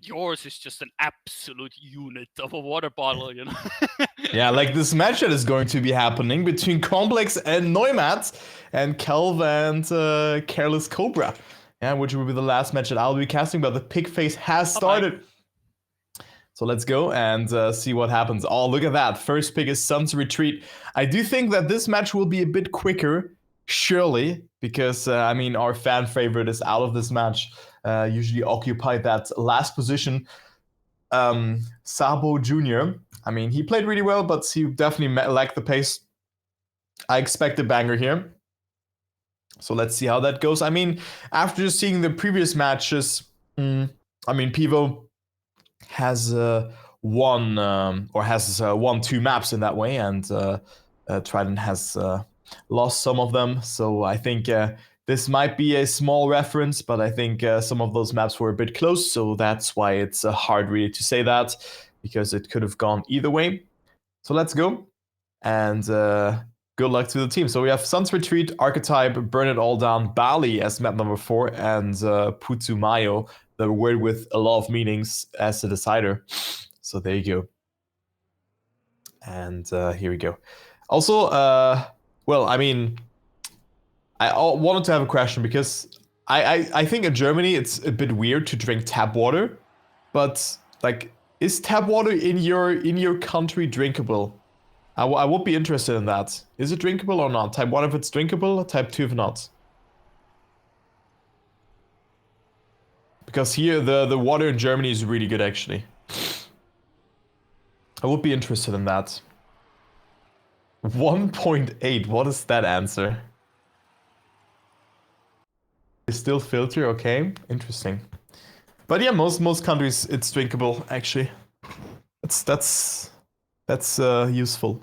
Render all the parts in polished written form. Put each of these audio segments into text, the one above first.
yours is just an absolute unit of a water bottle, you know? Yeah, like this match that is going to be happening between Complex and Neumatt and Kelv and Careless Cobra. Yeah, which will be the last match that I'll be casting, but the pick phase has started. Bye-bye. So let's go and see what happens. Oh, look at that. First pick is Sun's Retreat. I do think that this match will be a bit quicker, surely, because, I mean, our fan favorite is out of this match. Usually occupied that last position. Sabo Jr., I mean, he played really well, but he definitely lacked the pace. I expect a banger here. So let's see how that goes. I mean, after seeing the previous matches, I mean, PIWO has won won 2 maps in that way, and Trident has lost some of them. So I think this might be a small reference, but I think some of those maps were a bit close, so that's why it's hard really to say that, because it could have gone either way. So let's go, and good luck to the team. So we have Sun's Retreat, Archetype, Burn It All Down, Bali as map number 4, and Putumayo, the word with a lot of meanings, as the decider. So there you go. And here we go. Also, well, I mean, I wanted to have a question, because I think in Germany it's a bit weird to drink tap water, but like, is tap water in your country drinkable? I would be interested in that. Is it drinkable or not? Type 1 if it's drinkable, type 2 if not. Because here the water in Germany is really good, actually. I would be interested in that. 1.8, what is that answer? Is still filter, okay, interesting. But yeah, most countries it's drinkable, actually. That's useful.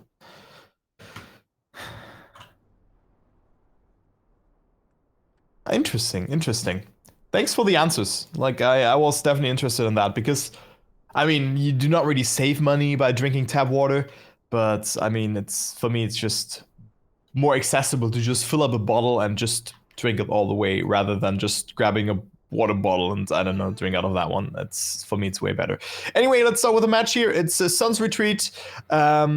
Interesting. Thanks for the answers. Like, I was definitely interested in that, because, I mean, you do not really save money by drinking tap water, but I mean, for me, it's just more accessible to just fill up a bottle and just drink it all the way, rather than just grabbing a water bottle and, I don't know, drink out of that one. For me, it's way better. Anyway, let's start with the match here. It's Sun's Retreat by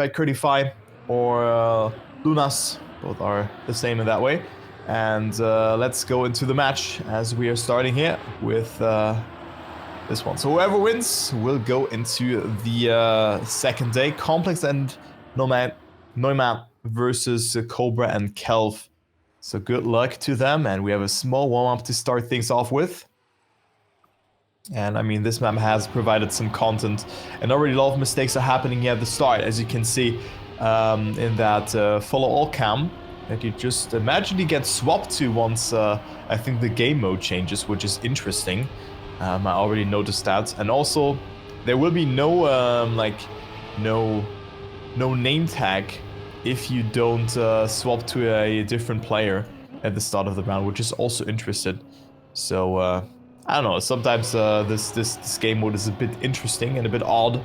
Kriidy or Lunas. Both are the same in that way. And let's go into the match, as we are starting here with this one. So whoever wins will go into the second day. Complex and Neumatt versus Cobra and Kelv. So good luck to them, and we have a small warm-up to start things off with. And I mean, this map has provided some content, and already a lot of mistakes are happening here at the start, as you can see in that follow all cam that you just magically get swapped to once I think the game mode changes, which is interesting. I already noticed that. And also, there will be no no name tag if you don't swap to a different player at the start of the round, which is also interesting. So I don't know, sometimes this game mode is a bit interesting and a bit odd,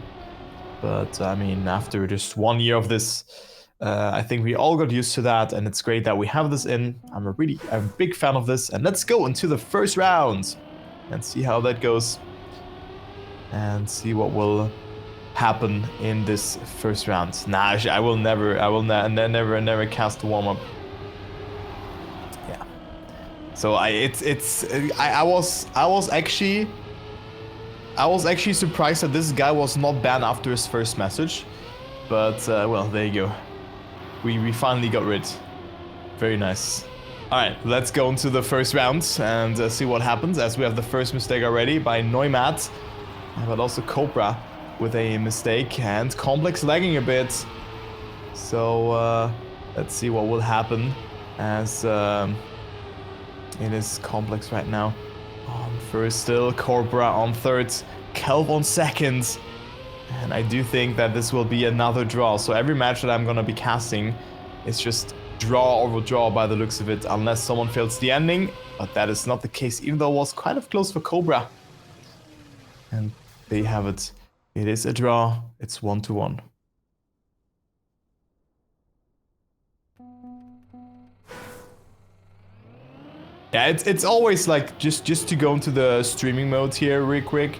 but I mean, after just 1 year of this, I think we all got used to that, and it's great that we have this in. I'm a big fan of this, and let's go into the first round and see how that goes, and see what will happen in this first round. Nah, I will never cast a warm-up. Yeah. So I was actually surprised that this guy was not banned after his first message, but well, there you go. We finally got rid. Very nice. All right, let's go into the first round and see what happens, as we have the first mistake already by Neumatt, but also Cobra with a mistake, and Complex lagging a bit. So let's see what will happen, as it is Complex right now on first still, Cobra on third, Kelv on second. And I do think that this will be another draw. So every match that I'm gonna be casting is just draw or draw by the looks of it, unless someone fails the ending. But that is not the case, even though it was kind of close for Cobra. And there you have it. It is a draw. It's 1-1. Yeah, it's always like just to go into the streaming mode here real quick,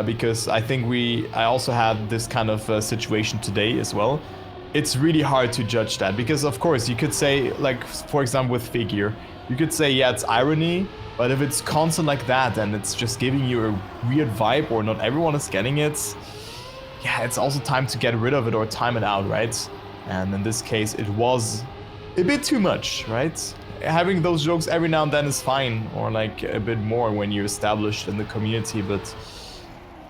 because I think I also had this kind of situation today as well. It's really hard to judge that because of course you could say, like for example with figure, you could say yeah it's irony, but if it's constant like that and it's just giving you a weird vibe or not everyone is getting it, yeah, it's also time to get rid of it or time it out, right? And in this case it was a bit too much, right? Having those jokes every now and then is fine, or like a bit more when you're established in the community, but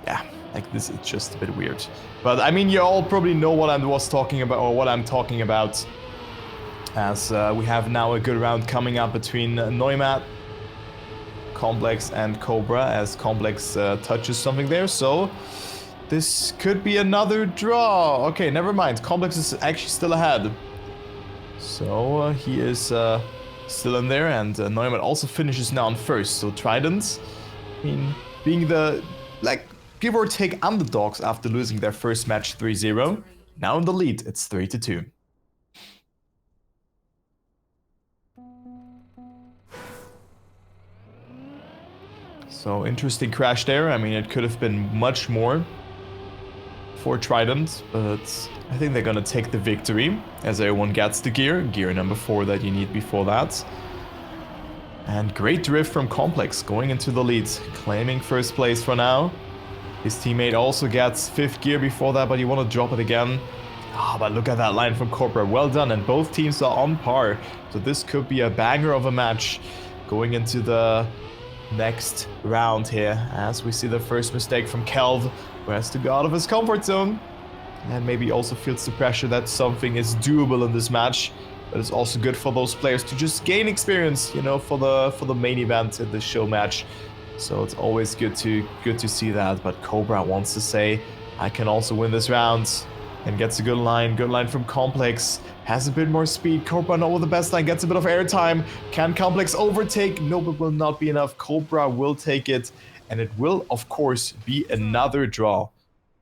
yeah, like this is just a bit weird. But I mean, you all probably know what I was talking about, or what I'm talking about, as we have now a good round coming up between Neumatt, Complex, and Cobra, as Complex touches something there, so this could be another draw. Okay, never mind, Complex is actually still ahead. So he is still in there, and Neumann also finishes now on first. So Trident, I mean, being the, like, give or take underdogs after losing their first match 3-0, now in the lead, it's 3-2. So interesting crash there. I mean, it could have been much more for Trident, but I think they're gonna take the victory as everyone gets the gear number 4 that you need before that. And great drift from Complex going into the lead, claiming first place for now. His teammate also gets 5th gear before that, but you want to drop it again. Ah, but look at that line from Cobra, well done, and both teams are on par. So this could be a banger of a match going into the next round here, as we see the first mistake from Kelv, who has to go out of his comfort zone, and maybe also feels the pressure that something is doable in this match, but it's also good for those players to just gain experience, you know, for the main event in the show match. So it's always good to see that. But Cobra wants to say, I can also win this round, and gets a good line from Complex. Has a bit more speed. Cobra not with the best line, gets a bit of airtime. Can Complex overtake? Nope, it will not be enough. Cobra will take it, and it will, of course, be another draw.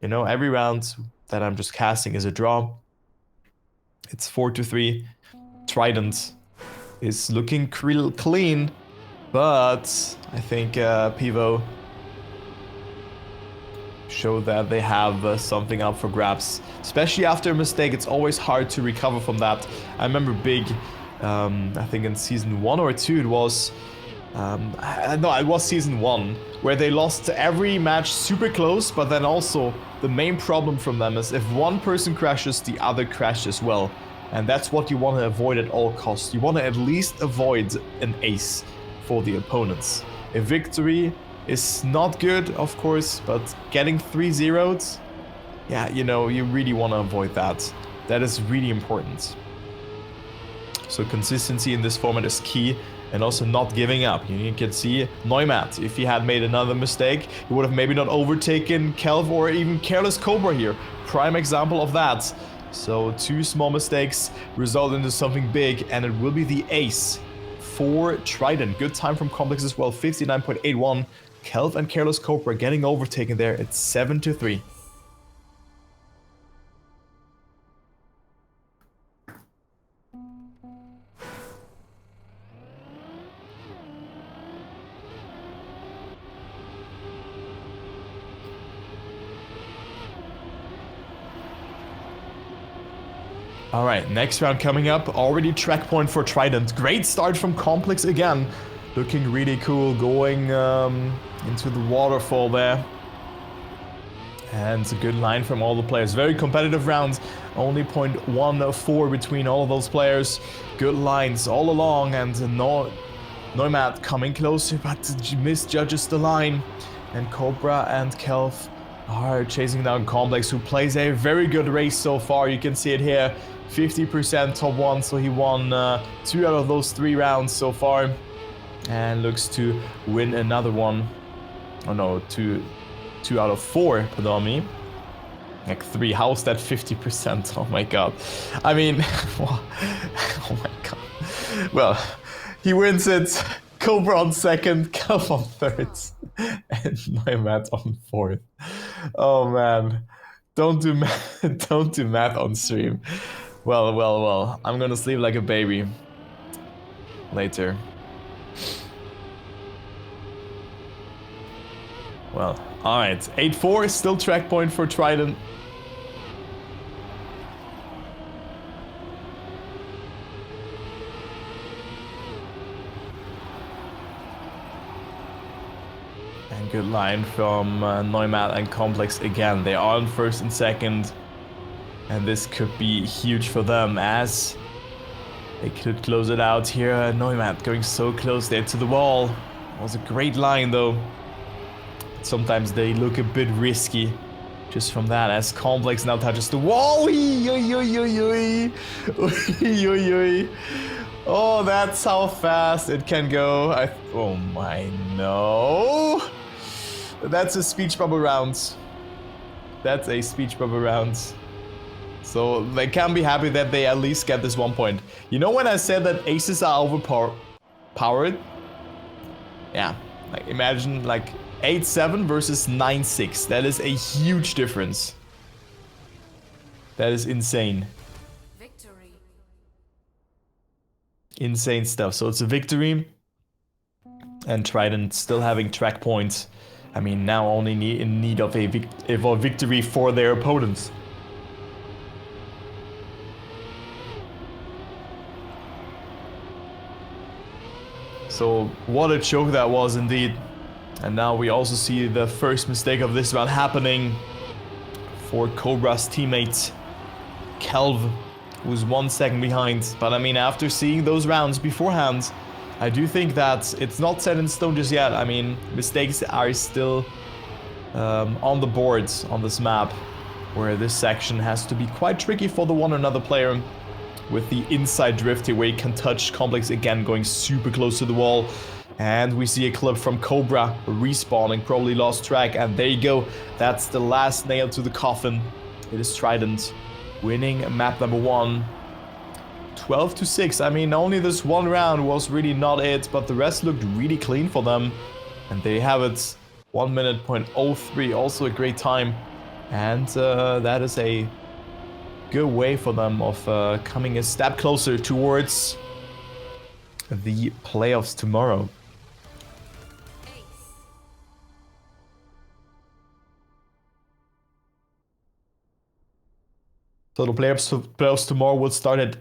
You know, every round that I'm just casting is a draw. It's 4-3. Trident is looking clean, but I think PIWO show that they have something up for grabs. Especially after a mistake, it's always hard to recover from that. I remember Big, I think in season 1 or 2 it was, no, it was season 1, where they lost every match super close, but then also the main problem from them is if one person crashes, the other crashes as well. And that's what you want to avoid at all costs. You want to at least avoid an ace for the opponents. A victory is not good, of course, but getting 3-0'd, yeah, you know, you really want to avoid that. That is really important. So consistency in this format is key, and also not giving up. You can see Neumatt, if he had made another mistake, he would have maybe not overtaken Kelv or even Careless Cobra here. Prime example of that. So 2 small mistakes result into something big, and it will be the ace for Trident. Good time from Complex as well, 59.81. Kelv and Careless Cobra getting overtaken there at 7-3. Alright, next round coming up. Already track point for Trident. Great start from Complex again. Looking really cool, going into the waterfall there. And it's a good line from all the players. Very competitive round. Only 0.14 between all of those players. Good lines all along, and Neumatt coming closer, but misjudges the line. And Cobra and Kelv are chasing down Complex, who plays a very good race so far. You can see it here. 50% top 1, so he won 2 out of those 3 rounds so far. And looks to win another one. Oh no, 2 out of 4, pardon me. Like 3, how's that 50%? Oh my god. I mean, oh my god. Well, he wins it. Cobra on 2nd, Kelv on 3rd, and Neumatt on 4th. Oh man, don't do math on stream. Well, I'm gonna sleep like a baby later. Well, alright. 8-4, still track point for Trident. And good line from Neumann and Complex again. They are on first and second. And this could be huge for them as they could close it out here. Neumann going so close there to the wall. It was a great line though. Sometimes they look a bit risky just from that as Complex now touches the wall. Oh, that's how fast it can go. Oh my, no. That's a speech bubble round. That's a speech bubble round. So they can be happy that they at least get this 1 point. You know when I said that aces are overpowered? Yeah, like imagine like 8-7 versus 9-6. That is a huge difference. That is insane. Victory. Insane stuff. So it's a victory. And Trident still having track points. I mean, now only in need of a victory for their opponents. So what a choke that was indeed. And now we also see the first mistake of this round happening for Cobra's teammate Kelv, who's 1 second behind. But I mean, after seeing those rounds beforehand, I do think that it's not set in stone just yet. I mean, mistakes are still on the boards on this map, where this section has to be quite tricky for the one or another player. With the inside drift here, where he can touch Complex again, going super close to the wall. And we see a clip from Cobra respawning, probably lost track. And there you go. That's the last nail to the coffin. It is Trident winning map number 1. 12-6. I mean, only this one round was really not it, but the rest looked really clean for them. And there you have it. 1 minute .03. Also a great time. And that is a good way for them of coming a step closer towards the playoffs tomorrow. So the playoffs tomorrow will start at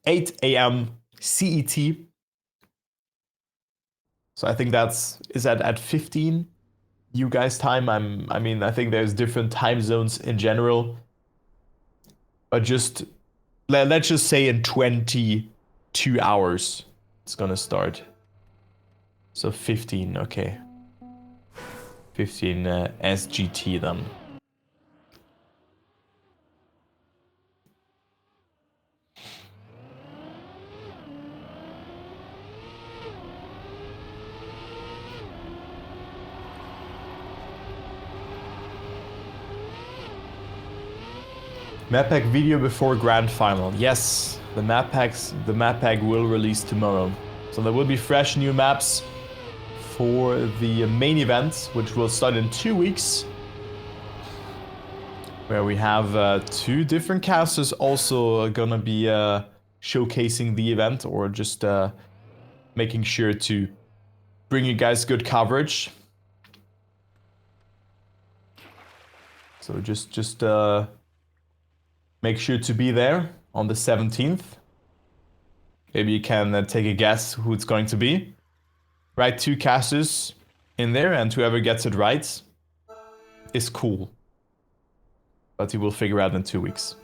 8 a.m. CET. So I think is that at 15 you guys time. I mean, I think there's different time zones in general. But let's just say in 22 hours it's gonna start. So 15, okay. 15 SGT then. Map pack video before grand final. Yes, the map pack will release tomorrow. So there will be fresh new maps for the main event, which will start in 2 weeks. Where we have 2 different casters also gonna be showcasing the event, or just making sure to bring you guys good coverage. So just make sure to be there on the 17th. Maybe you can take a guess who it's going to be. Write 2 casters in there, and whoever gets it right is cool. But you will figure out in 2 weeks.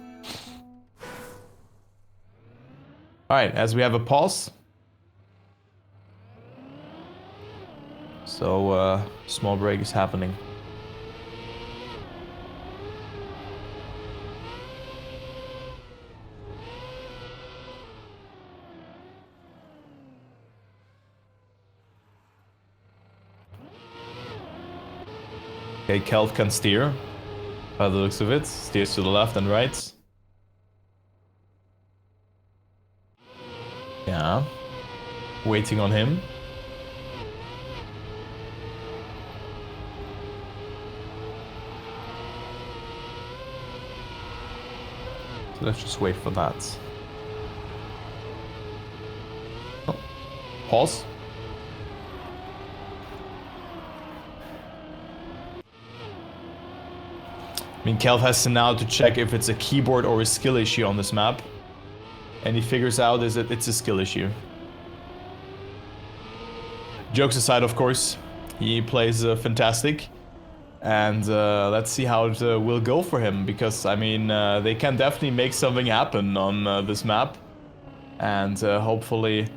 Alright, as we have a pause. So, small break is happening. Okay, Kelv can steer, by the looks of it. Steers to the left and right. Yeah. Waiting on him. So let's just wait for that. Oh. Pause. I mean, Kelv has to now to check if it's a keyboard or a skill issue on this map. And he figures out is that it's a skill issue. Jokes aside, of course, he plays fantastic. And let's see how it will go for him. Because, I mean, they can definitely make something happen on this map. And hopefully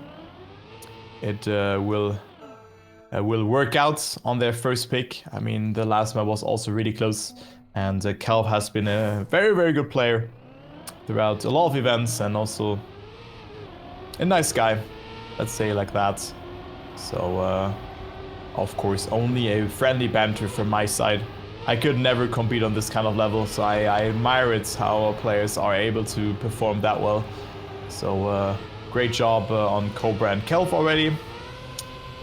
it will work out on their first pick. I mean, the last map was also really close. And Kelv has been a very, very good player throughout a lot of events. And also a nice guy, let's say like that. So, of course, only a friendly banter from my side. I could never compete on this kind of level, so I admire it how players are able to perform that well. So, great job on Cobra and Kelv already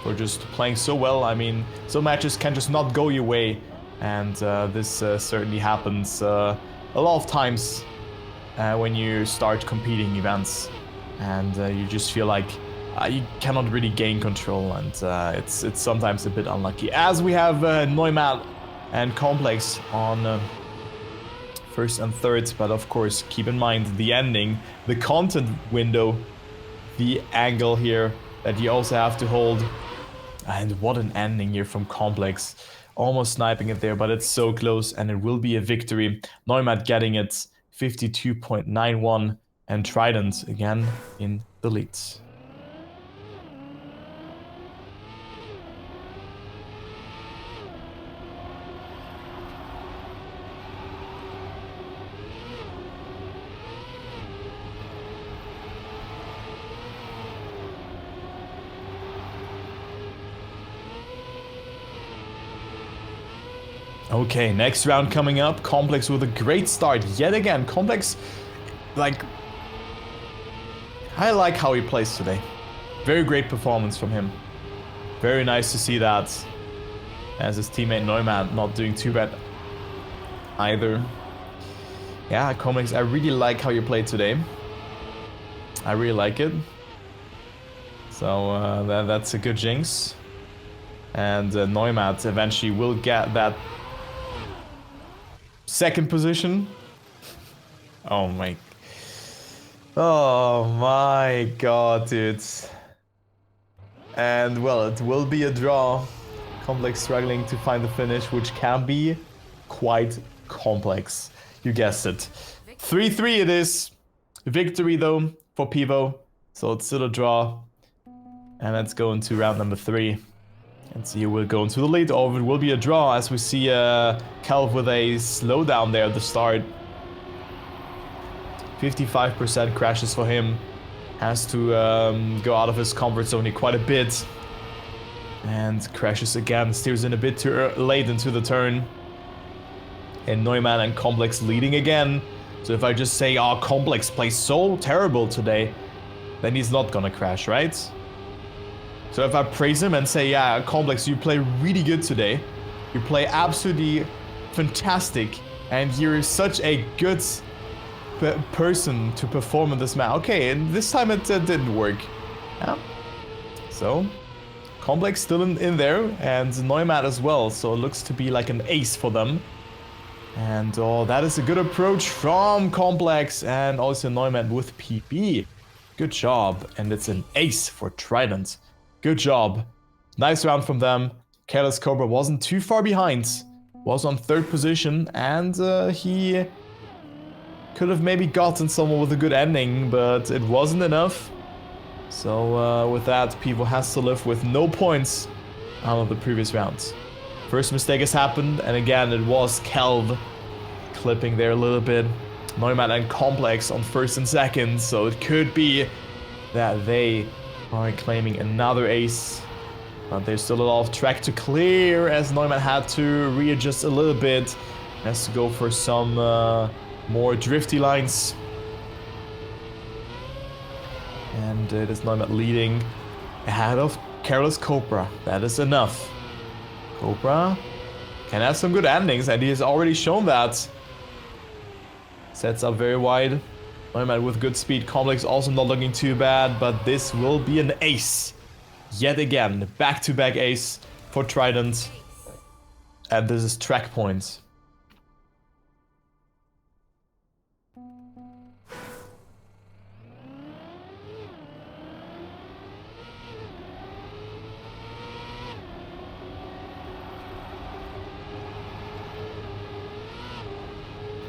for just playing so well. I mean, some matches can just not go your way, and this certainly happens a lot of times when you start competing events, and you just feel like you cannot really gain control, and it's sometimes a bit unlucky. As we have Neumann and Complex on first and third, but of course keep in mind the ending, the content window, the angle here that you also have to hold. And what an ending here from Complex. Almost sniping it there, but it's so close, and it will be a victory. Neumann getting it 52.91, and Trident again in the lead. Okay, next round coming up. Complex with a great start yet again. Complex, like, I like how he plays today. Very great performance from him. Very nice to see that. As his teammate Neumann not doing too bad either. Yeah, Complex, I really like how you played today. I really like it. So that's a good jinx. And Neumann eventually will get that second position. Oh my god, dude. And well, it will be a draw. Complex struggling to find the finish, which can be quite complex. You guessed it. 3-3 it is. Victory though for PIWO. So it's still a draw. And let's go into round number 3. And see who will go into the lead, or it will be a draw, as we see Kelv with a slowdown there at the start. 55% crashes for him. Has to go out of his comfort zone here quite a bit. And crashes again, steers in a bit too late into the turn. And Neumann and Complex leading again. So if I just say, oh, Complex plays so terrible today, then he's not gonna crash, right? So if I praise him and say, yeah, Complex, you play really good today. You play absolutely fantastic. And you're such a good person to perform in this match. Okay, and this time it didn't work. Yeah. So, Complex still in there. And Neumann as well. So it looks to be like an ace for them. And oh, that is a good approach from Complex. And also Neumann with PB. Good job. And it's an ace for Trident. Good job. Nice round from them. Careless Cobra wasn't too far behind. Was on third position, and he could have maybe gotten someone with a good ending, but it wasn't enough. So with that, PIWO has to live with no points out of the previous rounds. First mistake has happened, and again it was Kelv clipping there a little bit. Neumann and Complex on first and second, so it could be that they are claiming another ace, but there's still a lot of track to clear, as Neumann had to readjust a little bit. Has to go for some more drifty lines. And it is Neumann leading ahead of Careless Cobra. That is enough. Cobra can have some good endings, and he has already shown that. Sets up very wide. Neumann with good speed. Complex also not looking too bad, but this will be an ace. Yet again, back-to-back ace for Trident. And this is track points.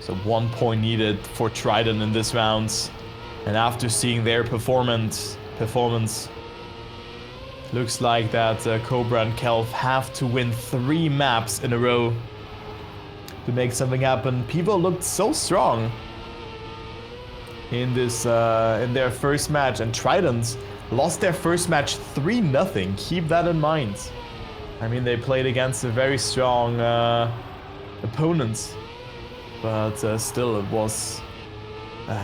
So 1 point needed for Trident in this round. And after seeing their performance, looks like that Cobra and Kelv have to win 3 maps in a row to make something happen. PIWO looked so strong in this in their first match, and Trident lost their first match 3-0. Keep that in mind. I mean, they played against a very strong opponent, but still it was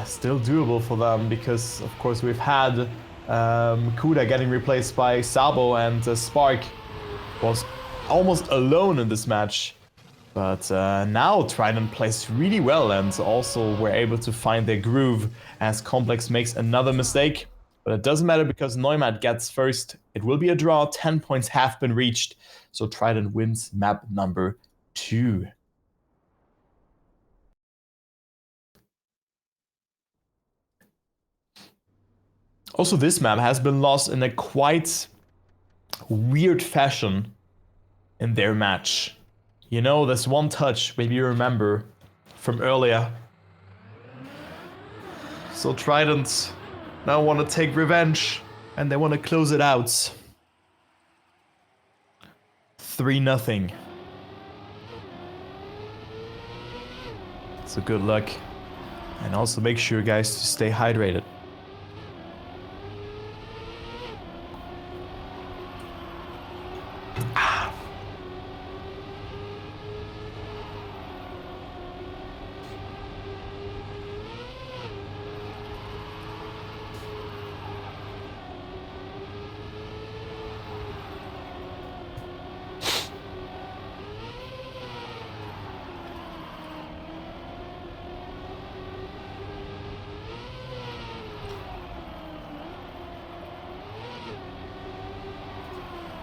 still doable for them, because of course we've had Kuda getting replaced by Sabo, and Spark was almost alone in this match. But now Trident plays really well, and also were able to find their groove as Complex makes another mistake. But it doesn't matter, because Neumann gets first. It will be a draw. 10 points have been reached. So Trident wins map number 2. Also, this map has been lost in a quite weird fashion in their match. You know, this one touch, maybe you remember from earlier. So Trident now want to take revenge, and they want to close it out. 3-0. So good luck. And also make sure, guys, to stay hydrated.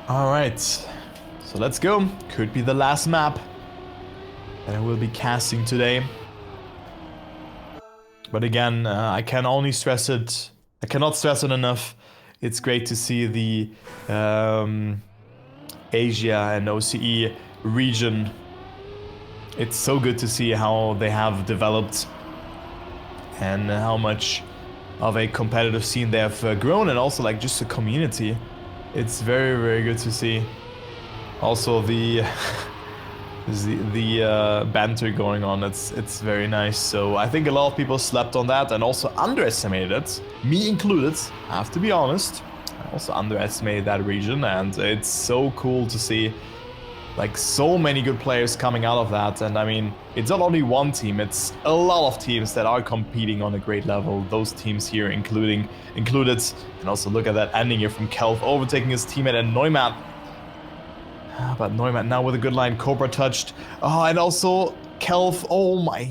Alright, so let's go. Could be the last map that I will be casting today. But again, I can only stress it. I cannot stress it enough. It's great to see the Asia and OCE region. It's so good to see how they have developed and how much of a competitive scene they have grown, and also like just a community. It's very, very good to see. Also the banter going on, it's very nice. So I think a lot of people slept on that and also underestimated it, me included. I have to be honest, I also underestimated that region, and it's so cool to see like so many good players coming out of that. And I mean, it's not only one team, it's a lot of teams that are competing on a great level. Those teams here included. And also look at that ending here from Kelv, overtaking his teammate and Neumann. But Neumann now with a good line. Cobra touched. Oh, and also Kelv. Oh my.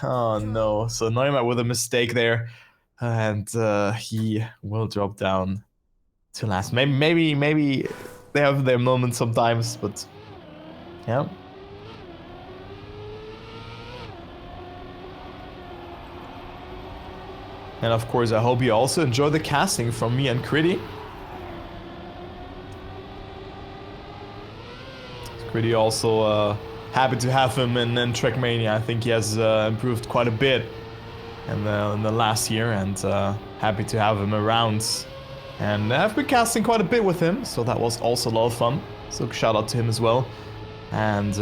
Oh no. So Neumann with a mistake there. And he will drop down to last. Maybe they have their moments sometimes, but yeah. And of course, I hope you also enjoy the casting from me and Kriidy. Kriidy also happy to have him in Trackmania. I think he has improved quite a bit in the last year, and happy to have him around. And I've been casting quite a bit with him, so that was also a lot of fun. So shout out to him as well. And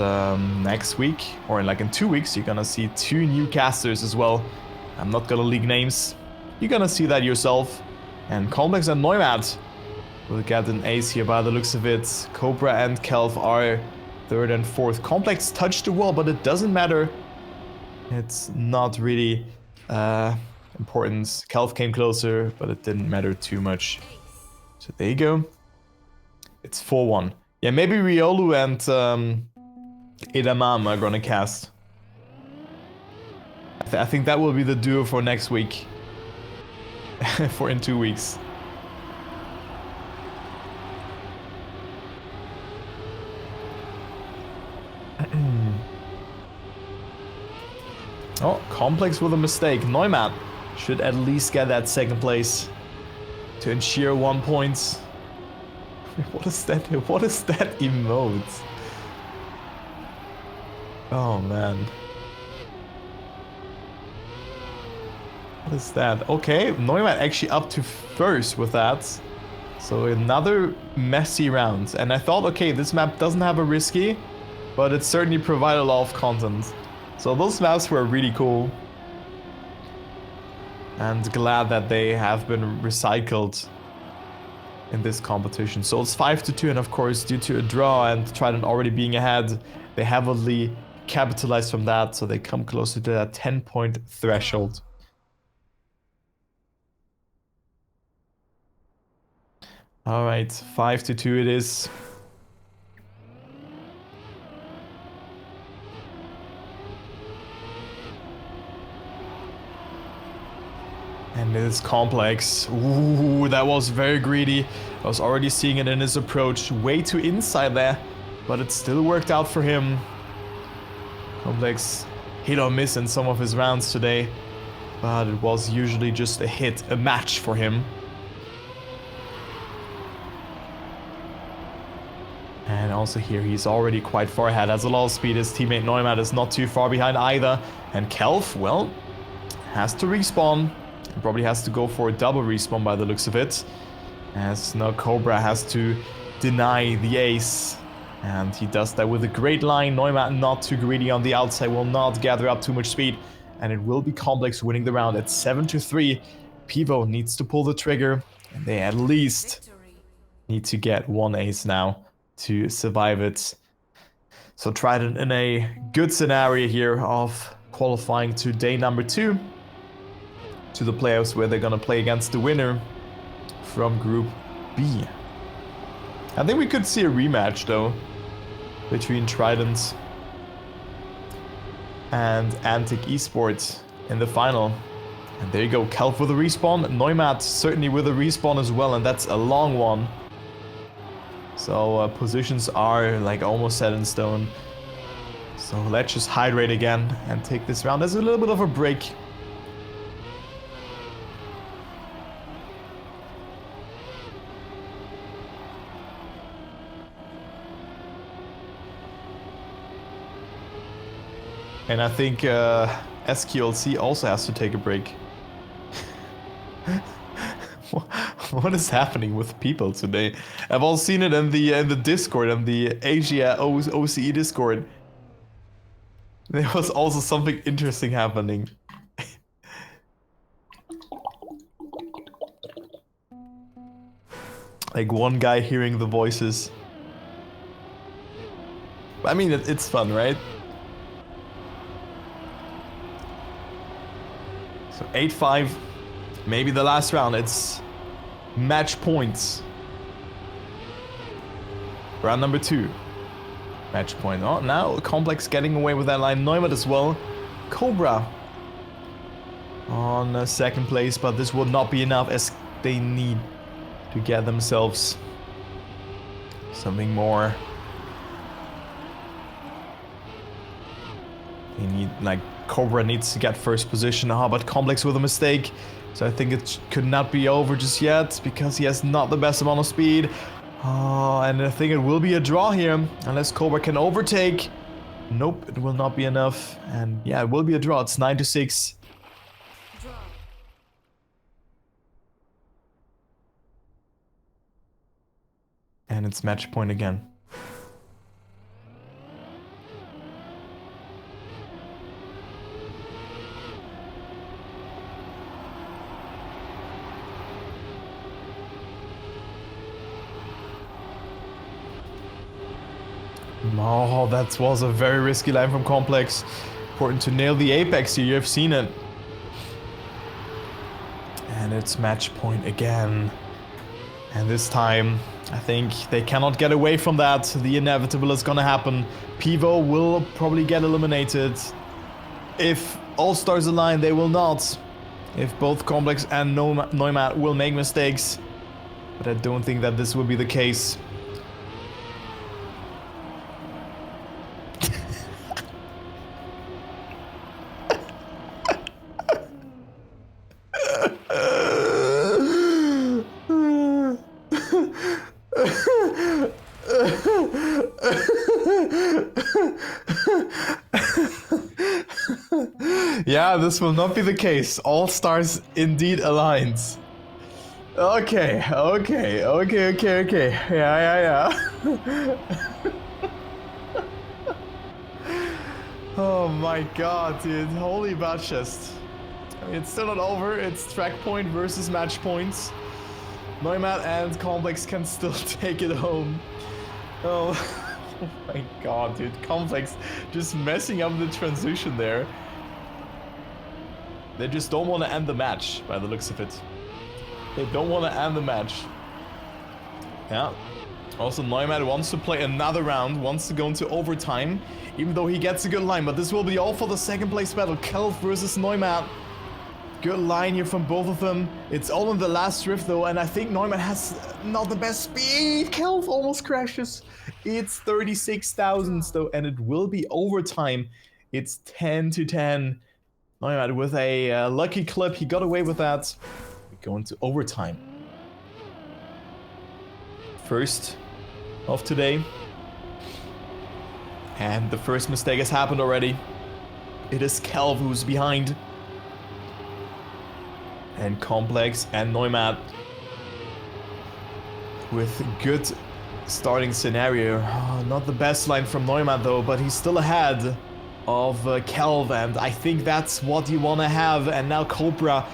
next week, or like in 2 weeks, you're gonna see 2 new casters as well. I'm not gonna leak names. You're gonna see that yourself. And Complex and Neumann will get an ace here by the looks of it. Cobra and Kelv are 3rd and 4th. Complex touched the wall, but it doesn't matter. It's not really important. Kelv came closer, but it didn't matter too much. So there you go. It's 4-1. Yeah, maybe Riolu and Edamam are gonna cast. I think that will be the duo for next week. For in 2 weeks. Oh, Complex with a mistake. Neumann should at least get that 2nd place to ensure 1 point. What is that? What is that emote? Oh man. What is that? Okay, Neumann actually up to first with that. So another messy round. And I thought, okay, this map doesn't have a risky, but it certainly provided a lot of content. So those maps were really cool. And glad that they have been recycled in this competition. So it's 5-2, and of course, due to a draw and Trident already being ahead, they heavily capitalized from that, so they come closer to that 10-point threshold. All right, 5-2 it is. And it is complex. Ooh, that was very greedy. I was already seeing it in his approach. Way too inside there, but it still worked out for him. Complex hit or miss in some of his rounds today, but it was usually just a hit, a match for him. And also here, he's already quite far ahead, has a lot of speed. His teammate Neumann is not too far behind either. And Kelf, well, has to respawn. And probably has to go for a double respawn by the looks of it. As now Cobra has to deny the ace. And he does that with a great line. Neumann not too greedy on the outside, will not gather up too much speed. And it will be Complex winning the round at 7-3. PIWO needs to pull the trigger. And they at least need to get one ace now to survive it. So Trident in a good scenario here of qualifying to day number 2 to the playoffs, where they're gonna play against the winner from Group B. I think we could see a rematch though between Trident and Antic Esports in the final. And there you go, Kelf with a respawn, Neumann certainly with a respawn as well, and that's a long one. So positions are like almost set in stone. So let's just hydrate again and take this round as a little bit of a break. And I think SQLC also has to take a break. What is happening with people today? I've all seen it in the Discord, in the Asia OCE Discord. There was also something interesting happening. Like one guy hearing the voices. I mean, it's fun, right? So 8-5, maybe the last round. It's match points. Round number 2. Match point. Oh, now Complex getting away with that line. Neumann as well. Cobra on second place, but this will not be enough as they need to get themselves something more. They need, like, Cobra needs to get first position. Oh, but Complex with a mistake. So I think it could not be over just yet, because he has not the best amount of speed. Oh, and I think it will be a draw here, unless Cobra can overtake. Nope, it will not be enough. And yeah, it will be a draw. It's 9-6. And it's match point again. Oh, that was a very risky line from Complex. Important to nail the apex here, you've seen it. And it's match point again. And this time, I think they cannot get away from that. The inevitable is gonna happen. PIWO will probably get eliminated. If All-Stars align, they will not. If both Complex and Neumann will make mistakes. But I don't think that this will be the case. Yeah, this will not be the case. All stars indeed aligned. Okay. Yeah. Oh my god, dude. Holy batchest. I mean, it's still not over. It's track point versus match points. Neumann and Complex can still take it home. Oh, oh my god, dude. Complex just messing up the transition there. They just don't want to end the match, by the looks of it. They don't want to end the match. Yeah. Also, Neumann wants to play another round, wants to go into overtime, even though he gets a good line. But this will be all for the second place battle. Kelv versus Neumann. Good line here from both of them. It's all in the last drift though, and I think Neumann has not the best speed. Kelv almost crashes. It's 36,000 though, and it will be overtime. It's 10-10. Neumann with a lucky clip. He got away with that. We go into overtime. First of today. And the first mistake has happened already. It is Kelv who's behind. And Complex and Neumann with good starting scenario. Oh, not the best line from Neumann though, but he's still ahead of Kelv, and I think that's what you want to have. And now Cobra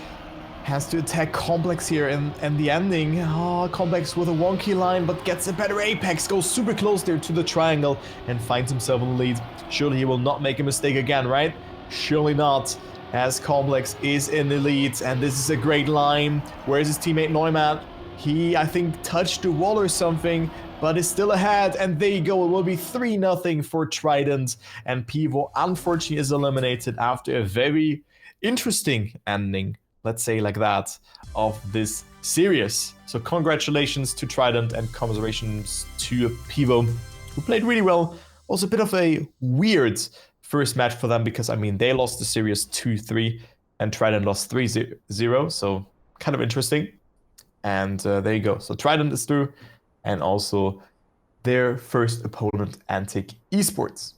has to attack Complex here in the ending. Oh, Complex with a wonky line, but gets a better apex, goes super close there to the triangle and finds himself in the lead. Surely he will not make a mistake again, right? Surely not, as Complex is in the lead, and this is a great line. Where's his teammate Neumann? He, I think, touched the wall or something, but is still ahead, and there you go. It will be 3-0 for Trident, and PIWO unfortunately is eliminated after a very interesting ending, let's say like that, of this series. So congratulations to Trident and commiserations to PIWO, who played really well. Also a bit of a weird first match for them because, I mean, they lost the series 2-3 and Trident lost 3-0, so kind of interesting. And there you go. So Trident is through, and also their first opponent, Antic Esports.